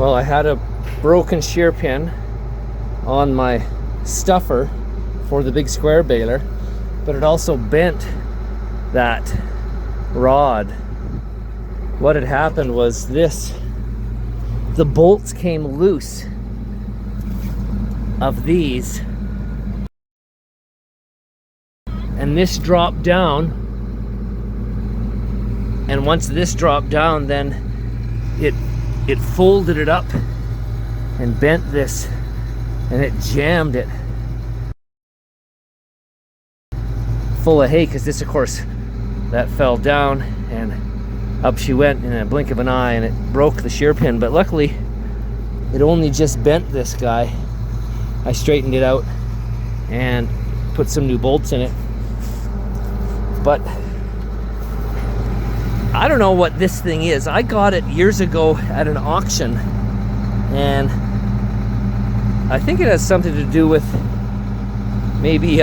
Well, I had a broken shear pin on my stuffer for the big square baler, but it also bent that rod. What had happened was this: the bolts came loose of these, and this dropped down, and once this dropped down, then it folded it up and bent this, and it jammed it full of hay, because this, of course, that fell down and up she went in a blink of an eye, and it broke the shear pin. But luckily it only just bent this guy. I straightened it out and put some new bolts in it. But I don't know what this thing is. I got it years ago at an auction, and I think it has something to do with maybe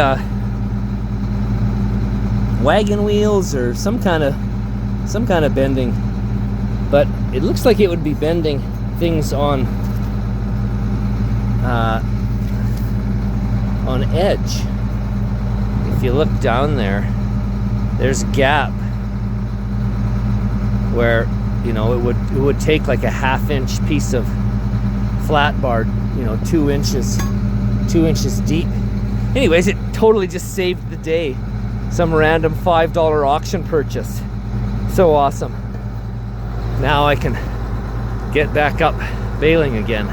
wagon wheels or some kind of bending. But it looks like it would be bending things on edge. If you look down there, there's a gap where, you know, it would take like a 1/2-inch piece of flat bar, you know, 2 inches deep. Anyways, it totally just saved the day. Some random $5 auction purchase. So awesome. Now I can get back up baling again.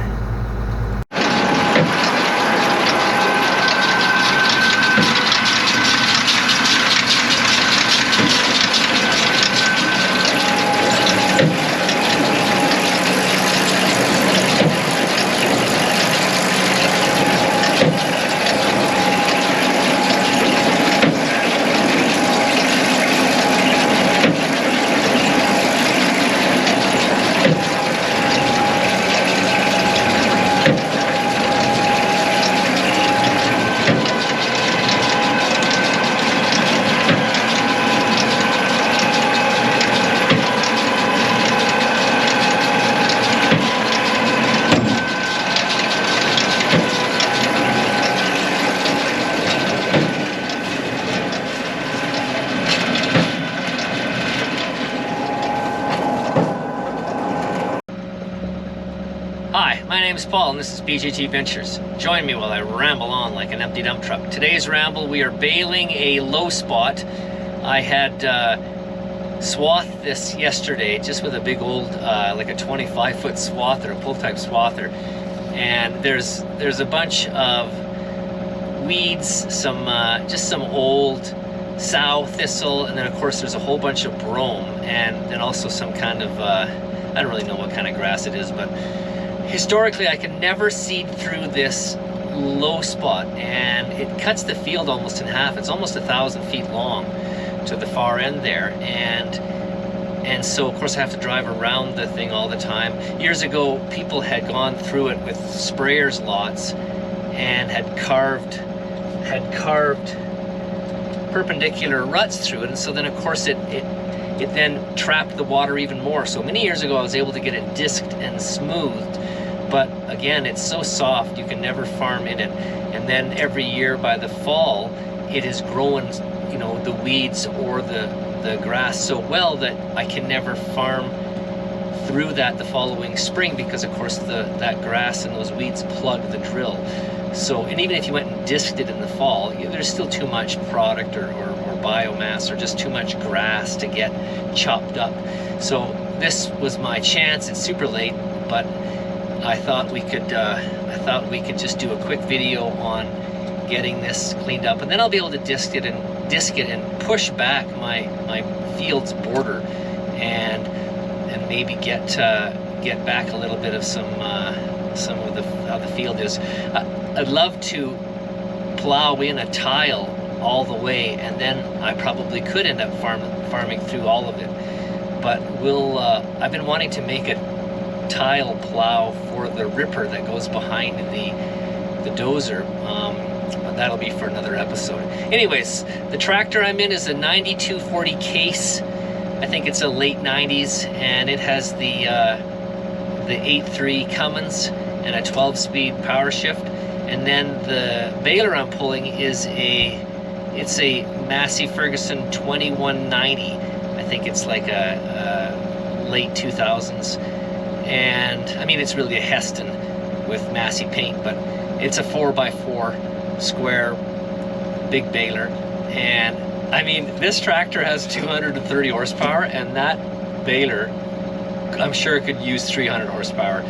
Hi, my name is Paul and this is BJT Ventures. Join me while I ramble on like an empty dump truck. Today's ramble, we are baling a low spot. I had swathed this yesterday just with a big old, like a 25-foot swather, a pull-type swather. And there's a bunch of weeds, just some old sow thistle, and then of course there's a whole bunch of brome, and then also some kind of, I don't really know what kind of grass it is, but historically, I can never seed through this low spot, and it cuts the field almost in half. It's almost 1,000 feet long to the far end there, and so of course I have to drive around the thing all the time. Years ago, people had gone through it with sprayers lots and had carved perpendicular ruts through it, and so then of course it then trapped the water even more. So many years ago I was able to get it disked and smoothed, but again, it's so soft you can never farm in it. And then every year by the fall, it is growing, you know, the weeds or the grass so well that I can never farm through that the following spring, because of course that grass and those weeds plug the drill. So, and even if you went and disked it in the fall, there's still too much product or biomass, or just too much grass to get chopped up. So this was my chance. It's super late, but I thought we could just do a quick video on getting this cleaned up, and then I'll be able to disc it and push back my field's border, and maybe get back a little bit of some of how the field is. I'd love to plow in a tile all the way, and then I probably could end up farming through all of it. But I've been wanting to make a tile plow for the ripper that goes behind the dozer, but that'll be for another episode. Anyways, the tractor I'm in is a 9240 Case. I think it's a late 90s, and it has the the 8.3 Cummins and a 12-speed power shift. And then the baler I'm pulling is it's a Massey Ferguson 2190. I think it's like a late 2000s. And I mean, it's really a Heston with Massey paint, but it's a 4x4 square big baler. And I mean, this tractor has 230 horsepower, and that baler, I'm sure it could use 300 horsepower.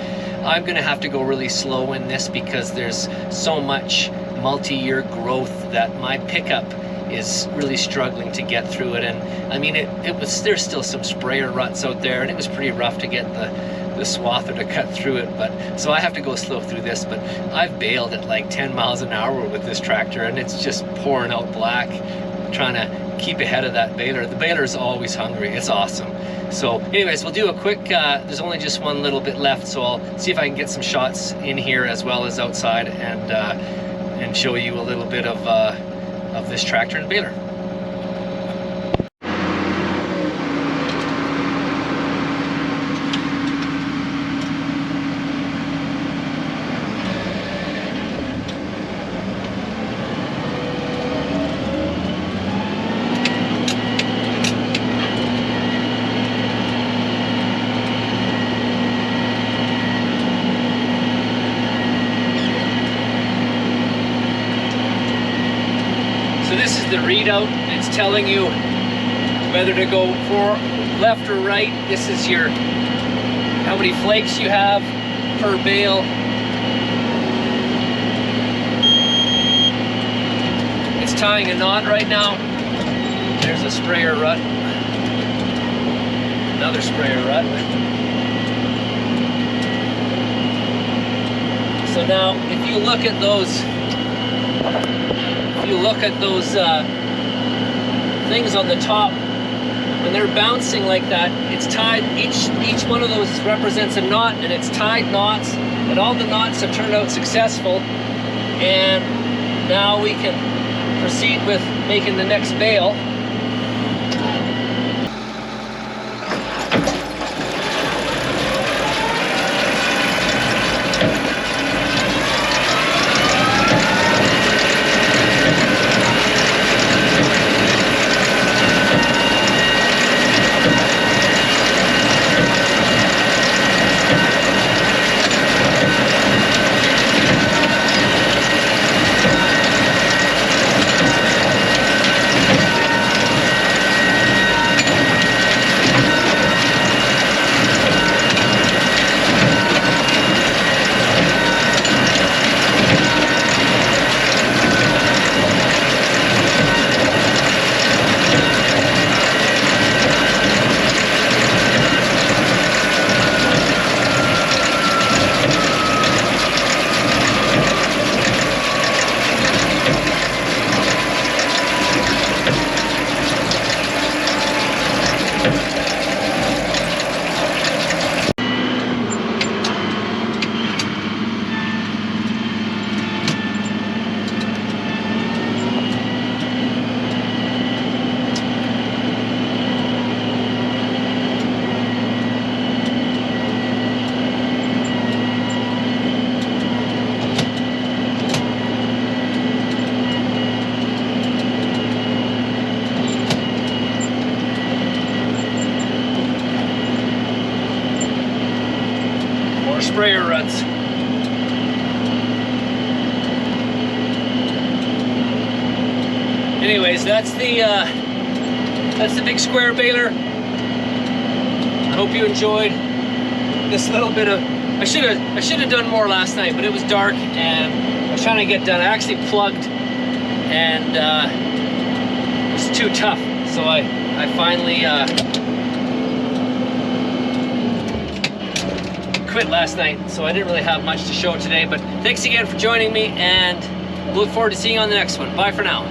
I'm gonna have to go really slow in this because there's so much multi-year growth that my pickup is really struggling to get through it. And I mean, there's still some sprayer ruts out there, and it was pretty rough to get the swather to cut through it, but so I have to go slow through this. But I've baled at like 10 miles an hour with this tractor, and it's just pouring out black, trying to keep ahead of that baler. The baler is always hungry. It's awesome. So anyways, we'll do a quick, there's only just one little bit left, so I'll see if I can get some shots in here as well as outside, and show you a little bit of this tractor and baler. So this is the readout. It's telling you whether to go left or right. This is your how many flakes you have per bale. It's tying a knot right now. There's a sprayer rut. Another sprayer rut. So now if you look at those things on the top, when they're bouncing like that, it's tied, each one of those represents a knot, and it's tied knots, and all the knots have turned out successful. And now we can proceed with making the next bale. Sprayer ruts. Anyways, that's the big square baler. I hope you enjoyed this little bit of. I should have done more last night, but it was dark and I was trying to get done. I actually plugged, and it was too tough, so I finally quit last night, so I didn't really have much to show today. But thanks again for joining me, and look forward to seeing you on the next one. Bye for now.